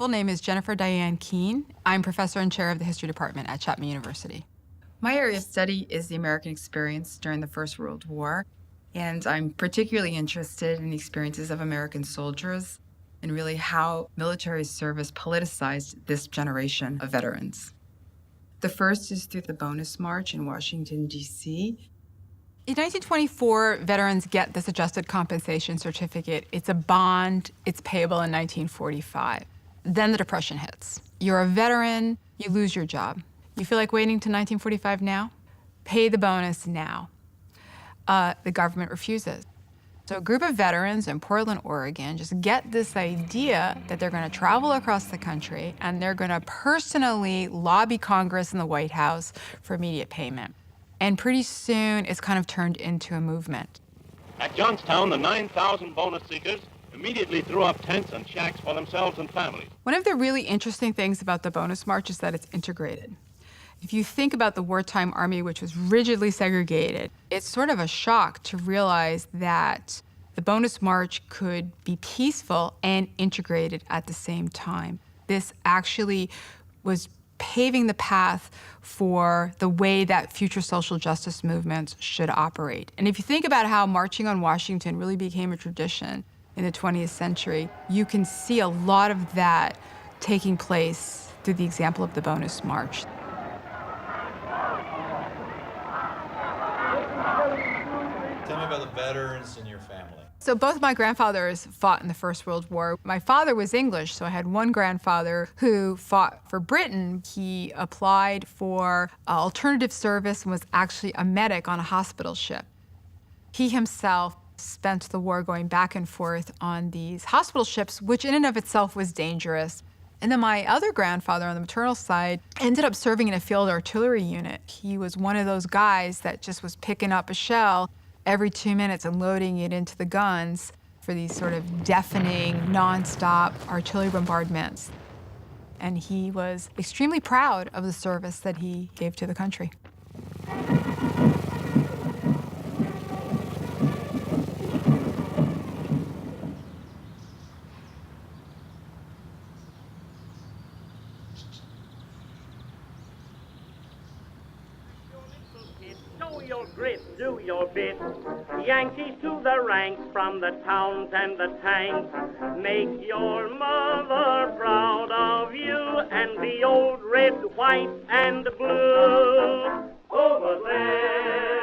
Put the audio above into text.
full name is Jennifer Diane Keene. I'm professor and chair of the history department at Chapman University. My area of study is the American experience during the First World War, and I'm particularly interested in the experiences of American soldiers and really how military service politicized this generation of veterans. The first is through the bonus march in Washington, D.C. In 1924, veterans get this adjusted compensation certificate. It's a bond. It's payable in 1945. Then the Depression hits. You're a veteran. You lose your job. You feel like waiting to 1945 now? Pay the bonus now. The government refuses. So a group of veterans in Portland, Oregon just get this idea that they're going to travel across the country and they're going to personally lobby Congress and the White House for immediate payment. And pretty soon, it's kind of turned into a movement. At Johnstown, the 9,000 bonus seekers immediately threw up tents and shacks for themselves and families. One of the really interesting things about the bonus march is that it's integrated. If you think about the wartime army, which was rigidly segregated, it's sort of a shock to realize that the bonus march could be peaceful and integrated at the same time. This actually was paving the path for the way that future social justice movements should operate. And if you think about how marching on Washington really became a tradition in the 20th century, you can see a lot of that taking place through the example of the bonus march. Tell me about the veterans in your family. So both my grandfathers fought in the First World War. My father was English, so I had one grandfather who fought for Britain. He applied for alternative service and was actually a medic on a hospital ship. He himself spent the war going back and forth on these hospital ships, which in and of itself was dangerous. And then my other grandfather on the maternal side ended up serving in a field artillery unit. He was one of those guys that just was picking up a shell every 2 minutes and loading it into the guns for these sort of deafening, nonstop artillery bombardments. And he was extremely proud of the service that he gave to the country. Show your grit, do your bit. Yankees to the ranks, from the towns and the tanks. Make your mother proud of you and the old red, white, and blue. Over there.